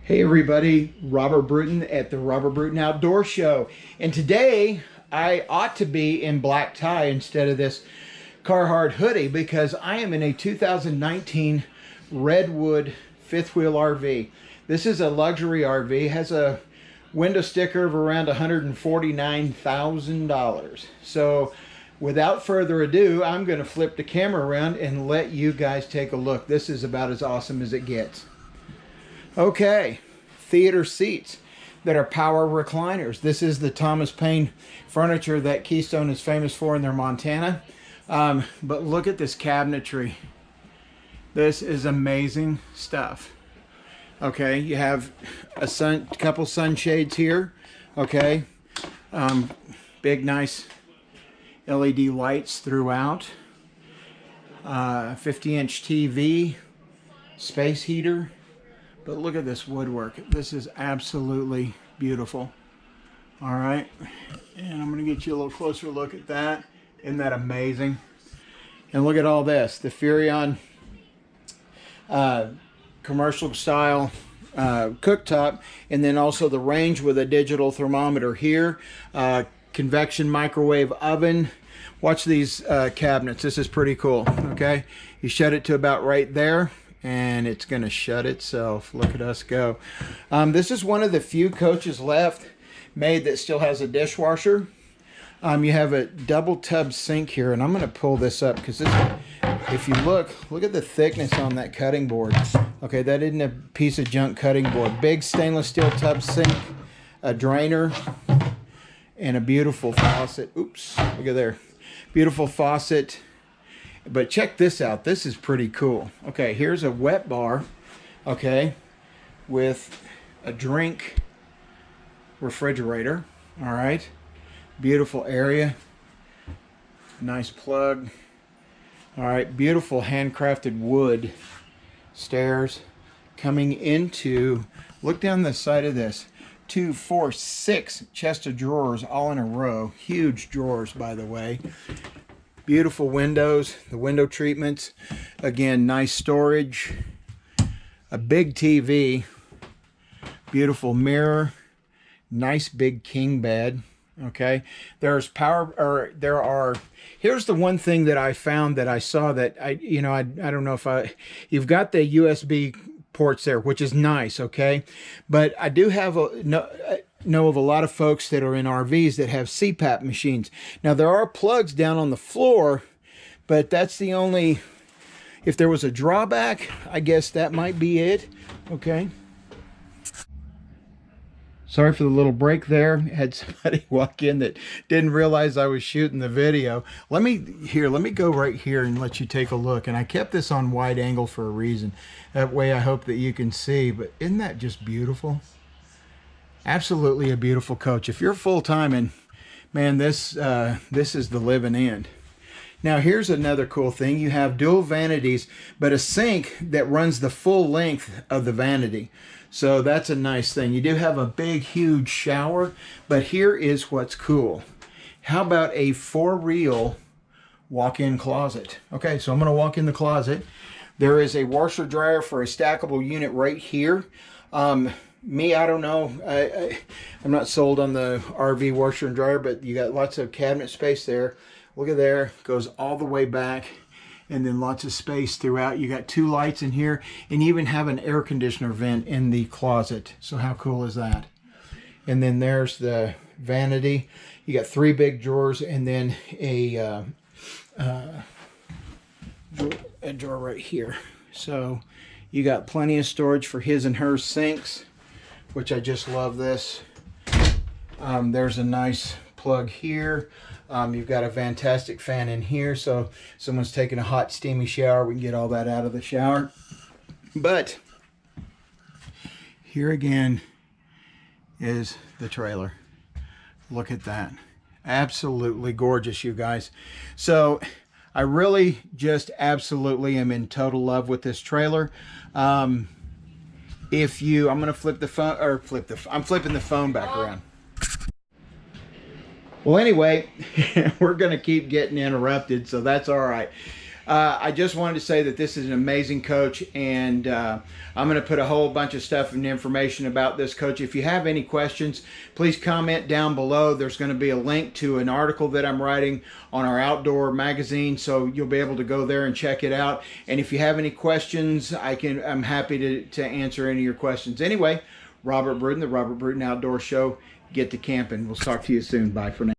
Hey everybody, Robert Bruton at the Robert Bruton Outdoor Show. And today I ought to be in black tie instead of this Carhartt hoodie because I am in a 2019 Redwood fifth wheel RV. This is a luxury RV, has a window sticker of around $149,000. So without further ado, I'm going to flip the camera around and let you guys take a look. This is about as awesome as it gets. Okay, theater seats that are power recliners. This is the Thomas Paine furniture that Keystone is famous for in their Montana. But look at this cabinetry. This is amazing stuff. Okay, you have a couple sunshades here. Okay, big nice LED lights throughout. 50-inch TV, space heater. But look at this woodwork. This is absolutely beautiful. All right, and I'm gonna get you a little closer look at that. Isn't that amazing? And look at all this, the Furrion commercial style cooktop, and then also the range with a digital thermometer here, convection microwave oven. Watch these cabinets. This is pretty cool. Okay, you shut it to about right there and it's gonna shut itself. Look at us go. This is one of the few coaches left made that still has a dishwasher. You have a double tub sink here, and I'm gonna pull this up because this, if you look at the thickness on that cutting board. Okay, that isn't a piece of junk cutting board. Big stainless steel tub sink, a drainer, and a beautiful faucet. Oops, look at there. Beautiful faucet. But check this out. This is pretty cool. Okay, here's a wet bar, okay, with a drink refrigerator. All right, beautiful area. Nice plug. All right, beautiful handcrafted wood stairs coming into, look down the side of this. 2, 4, 6 chest of drawers all in a row. Huge drawers, by the way. Beautiful windows, the window treatments. Again, nice storage. A big TV. Beautiful mirror. Nice big king bed. Okay. Here's the one thing that I found that I saw that I don't know if you've got the USB ports there, which is nice. Okay. But I do have know of a lot of folks that are in RVs that have CPAP machines. Now there are plugs down on the floor, but that's the only, if there was a drawback, I guess that might be it. Okay. Sorry for the little break there. Had somebody walk in that didn't realize I was shooting the video. Let me go right here and let you take a look. And I kept this on wide angle for a reason. That way I hope that you can see, but isn't that just beautiful? Absolutely a beautiful coach. If you're full-time, and man, this is the living end. Now here's another cool thing. You have dual vanities, but a sink that runs the full length of the vanity. So that's a nice thing. You do have a big, huge shower, but here is what's cool. How about a for-real walk-in closet? Okay, so I'm gonna walk in the closet. There is a washer dryer for a stackable unit right here. Me, I don't know. I'm not sold on the RV washer and dryer, but you got lots of cabinet space there. Look at there, goes all the way back, and then lots of space throughout. You got 2 lights in here, and you even have an air conditioner vent in the closet. So how cool is that? And then there's the vanity. You got 3 big drawers, and then a drawer right here. So you got plenty of storage for his and her sinks, which I just love this. There's a nice plug here. You've got a fantastic fan in here, so someone's taking a hot steamy shower, we can get all that out of the shower. But here again is the trailer. Look at that. Absolutely gorgeous, you guys. So I really just absolutely am in total love with this trailer. I'm gonna flip the phone, I'm flipping the phone back around. Well, anyway, we're gonna keep getting interrupted, so that's all right. I just wanted to say that this is an amazing coach, and I'm going to put a whole bunch of stuff and information about this coach. If you have any questions, please comment down below. There's going to be a link to an article that I'm writing on our outdoor magazine, so you'll be able to go there and check it out. And if you have any questions, I'm happy to answer any of your questions. Anyway, Robert Bruton, the Robert Bruton Outdoor Show. Get to camping. We'll talk to you soon. Bye for now.